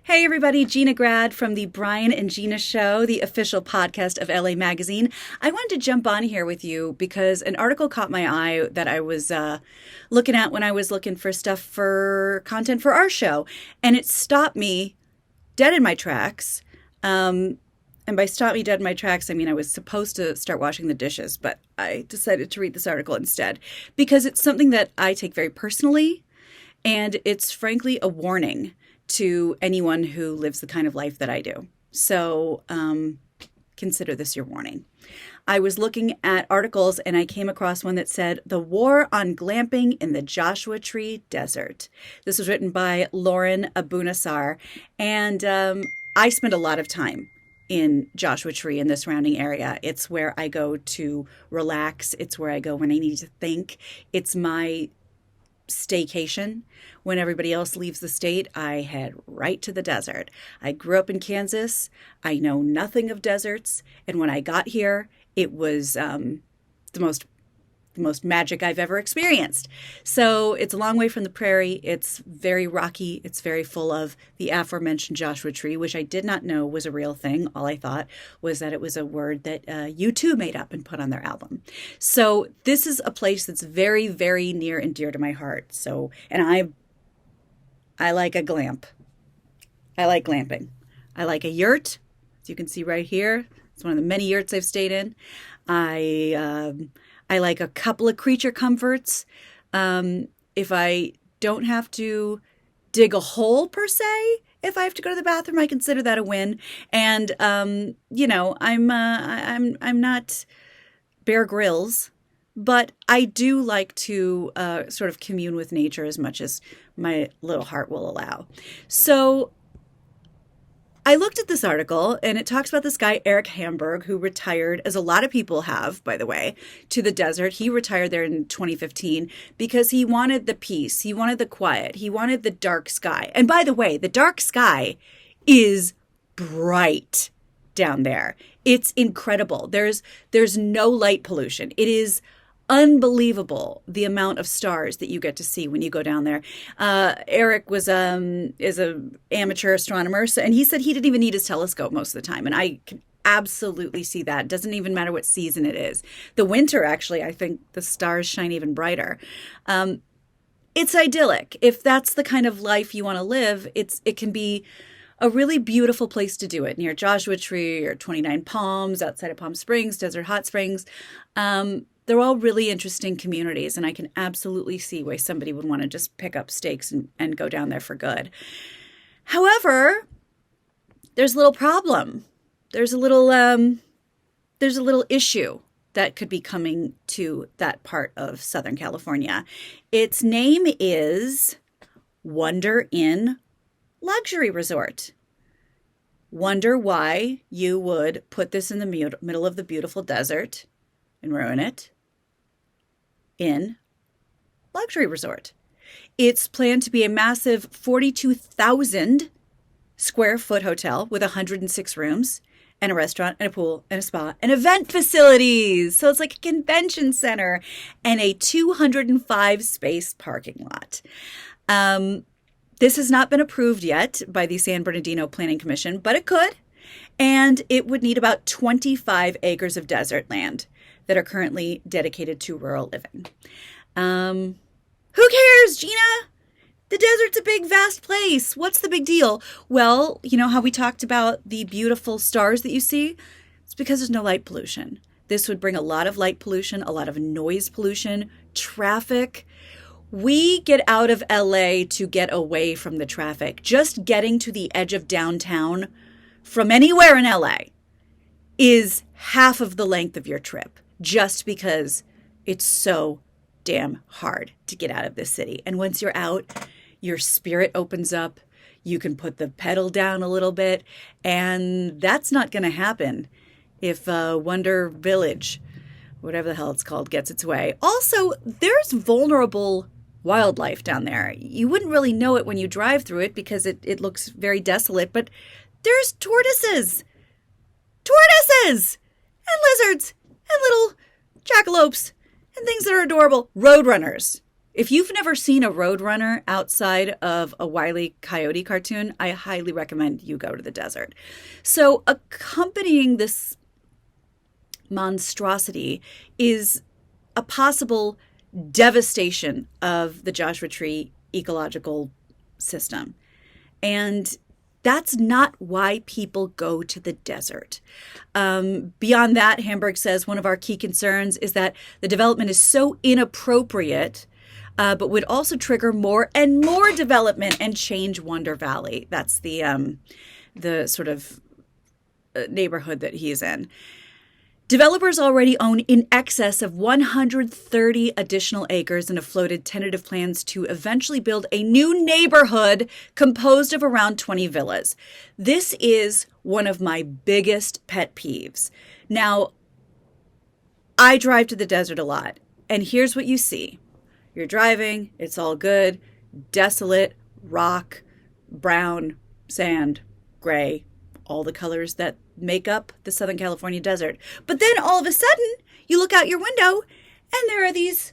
Hey everybody, Gina Grad from the Brian and Gina Show, the official podcast of LA Magazine. I wanted to jump on here with you because an article caught my eye that I was looking at when I was looking for stuff for content for our show. And it stopped me dead in my tracks. And by stop me dead in my tracks, I mean I was supposed to start washing the dishes, but I decided to read this article instead because it's something that I take very personally. And it's frankly a warning to anyone who lives the kind of life that I do. So consider this your warning. I was looking at articles and I came across one that said, "The War on Glamping in the Joshua Tree Desert." This was written by Lauren Abunassar. And I spend a lot of time in Joshua Tree in the surrounding area. It's where I go to relax. It's where I go when I need to think. It's my staycation. When everybody else leaves the state, I head right to the desert. I grew up in Kansas. I know nothing of deserts. And when I got here, it was the most magic I've ever experienced. So it's a long way from the prairie. It's very rocky. It's very full of the aforementioned Joshua Tree, which I did not know was a real thing. All I thought was that it was a word that U2 made up and put on their album. So this is a place that's very, very near and dear to my heart. So, and I like a glamp. I like glamping. I like a yurt, as you can see right here. It's one of the many yurts I've stayed in. I like a couple of creature comforts. If I don't have to dig a hole per se, if I have to go to the bathroom, I consider that a win. And I'm not Bear Grylls, but I do like to sort of commune with nature as much as my little heart will allow. So I looked at this article, and it talks about this guy, Eric Hamburg, who retired, as a lot of people have, by the way, to the desert. He retired there in 2015 because he wanted the peace. He wanted the quiet. He wanted the dark sky. And by the way, the dark sky is bright down there. It's incredible. There's no light pollution. It is unbelievable the amount of stars that you get to see when you go down there. Eric is an amateur astronomer, and he said he didn't even need his telescope most of the time, and I can absolutely see that. It doesn't even matter what season it is. The winter, actually, I think the stars shine even brighter. It's idyllic. If that's the kind of life you want to live, it can be a really beautiful place to do it, near Joshua Tree or 29 Palms, outside of Palm Springs, Desert Hot Springs. They're all really interesting communities, and I can absolutely see why somebody would want to just pick up stakes and go down there for good. However, there's a little problem. There's a little issue that could be coming to that part of Southern California. Its name is Wonder Inn Luxury Resort. Wonder why you would put this in the middle of the beautiful desert and ruin it. In luxury resort. It's planned to be a massive 42,000 square foot hotel with 106 rooms and a restaurant and a pool and a spa and event facilities. So it's like a convention center and a 205 space parking lot. This has not been approved yet by the San Bernardino Planning Commission, but it could. And it would need about 25 acres of desert land that are currently dedicated to rural living. Who cares, Gina? The desert's a big, vast place. What's the big deal? Well, you know how we talked about the beautiful stars that you see? It's because there's no light pollution. This would bring a lot of light pollution, a lot of noise pollution, traffic. We get out of LA to get away from the traffic. Just getting to the edge of downtown from anywhere in LA is half of the length of your trip, just because it's so damn hard to get out of this city. And once you're out, your spirit opens up. You can put the pedal down a little bit, and that's not going to happen if Wonder Village, whatever the hell it's called, gets its way. Also, there's vulnerable wildlife down there. You wouldn't really know it when you drive through it because it looks very desolate, but there's tortoises and lizards and little jackalopes and things that are adorable. Roadrunners. If you've never seen a roadrunner outside of a Wile E. Coyote cartoon, I highly recommend you go to the desert. So accompanying this monstrosity is a possible devastation of the Joshua Tree ecological system. And that's not why people go to the desert. Beyond that, Hamburg says one of our key concerns is that the development is so inappropriate, but would also trigger more and more development and change Wonder Valley. That's the sort of neighborhood that he's in. Developers already own in excess of 130 additional acres and have floated tentative plans to eventually build a new neighborhood composed of around 20 villas. This is one of my biggest pet peeves. Now, I drive to the desert a lot, and here's what you see. You're driving, it's all good, desolate, rock, brown, sand, gray, all the colors that make up the Southern California desert. But then all of a sudden, you look out your window and there are these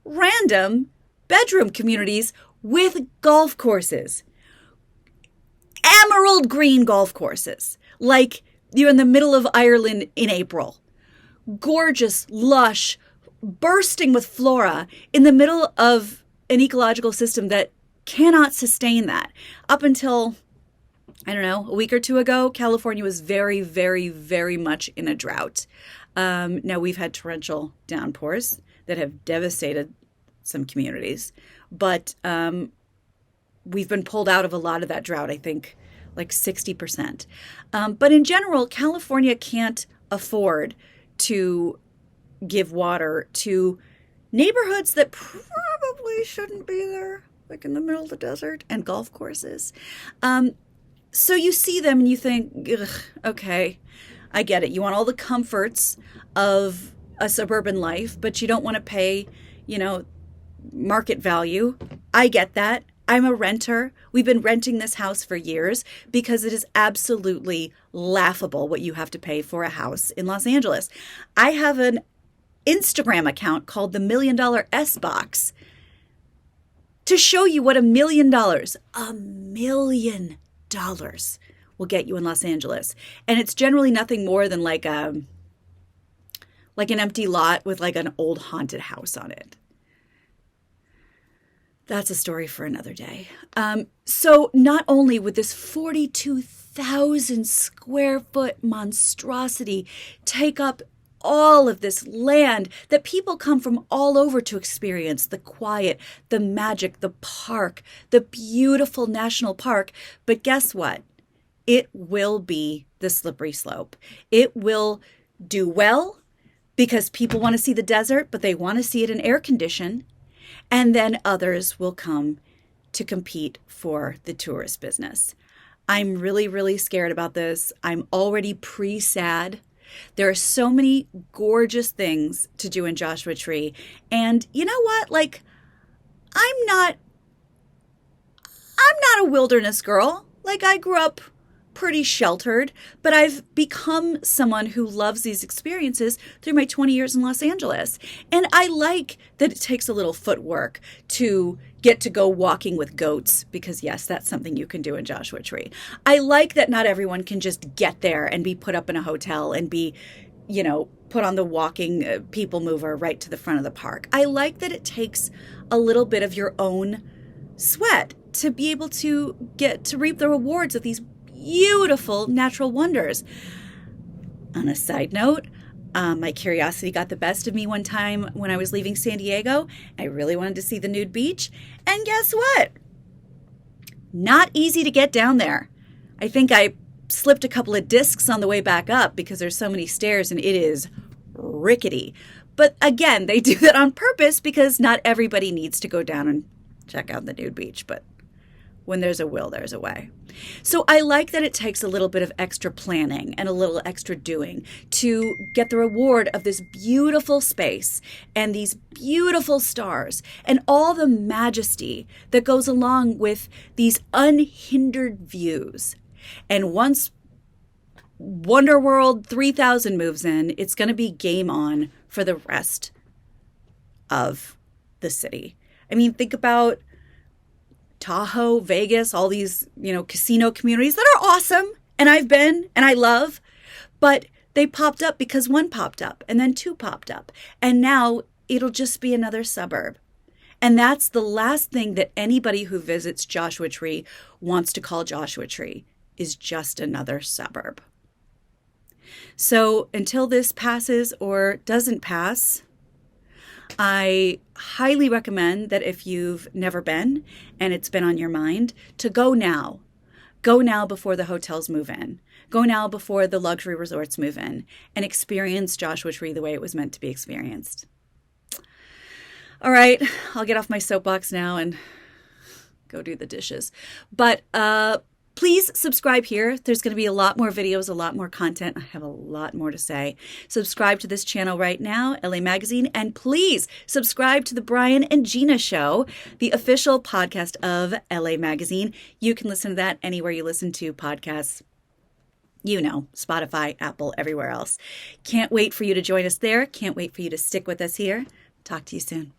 random bedroom communities with golf courses. Emerald green golf courses, like you're in the middle of Ireland in April. Gorgeous, lush, bursting with flora in the middle of an ecological system that cannot sustain that. Up until, I don't know, a week or two ago, California was very, very, very much in a drought. Now we've had torrential downpours that have devastated some communities, but we've been pulled out of a lot of that drought, I think like 60%. But in general, California can't afford to give water to neighborhoods that probably shouldn't be there, like in the middle of the desert, and golf courses. So you see them and you think, okay, I get it. You want all the comforts of a suburban life, but you don't want to pay, market value. I get that. I'm a renter. We've been renting this house for years because it is absolutely laughable what you have to pay for a house in Los Angeles. I have an Instagram account called the $1 Million S Box to show you what $1 million will get you in Los Angeles. And it's generally nothing more than like an empty lot with like an old haunted house on it. That's a story for another day. So not only would this 42,000 square foot monstrosity take up all of this land that people come from all over to experience, the quiet, the magic, the park, the beautiful national park. But guess what? It will be the slippery slope. It will do well because people want to see the desert, but they want to see it in air condition. And then others will come to compete for the tourist business. I'm really, really scared about this. I'm already pre-sad. There are so many gorgeous things to do in Joshua Tree. And you know what? Like, I'm not a wilderness girl. Like, I grew up pretty sheltered, but I've become someone who loves these experiences through my 20 years in Los Angeles. And I like that it takes a little footwork to get to go walking with goats, because yes, that's something you can do in Joshua Tree. I like that not everyone can just get there and be put up in a hotel and be, put on the walking people mover right to the front of the park. I like that it takes a little bit of your own sweat to be able to get to reap the rewards of these beautiful natural wonders. On a side note, my curiosity got the best of me one time when I was leaving San Diego. I really wanted to see the nude beach. And guess what? Not easy to get down there. I think I slipped a couple of discs on the way back up because there's so many stairs and it is rickety. But again, they do that on purpose because not everybody needs to go down and check out the nude beach. But when there's a will, there's a way. So I like that it takes a little bit of extra planning and a little extra doing to get the reward of this beautiful space and these beautiful stars and all the majesty that goes along with these unhindered views. And once Wonderworld 3000 moves in, it's going to be game on for the rest of the city. I mean, think about Tahoe, Vegas, all these, casino communities that are awesome. And I've been and I love, but they popped up because one popped up and then two popped up. And now it'll just be another suburb. And that's the last thing that anybody who visits Joshua Tree wants to call Joshua Tree, is just another suburb. So until this passes or doesn't pass, I highly recommend that if you've never been and it's been on your mind, to go now. Go now before the hotels move in. Go now before the luxury resorts move in, and experience Joshua Tree the way it was meant to be experienced. All right, I'll get off my soapbox now and go do the dishes. But please subscribe here. There's going to be a lot more videos, a lot more content. I have a lot more to say. Subscribe to this channel right now, LA Magazine, and please subscribe to the Brian and Gina Show, the official podcast of LA Magazine. You can listen to that anywhere you listen to podcasts. Spotify, Apple, everywhere else. Can't wait for you to join us there. Can't wait for you to stick with us here. Talk to you soon.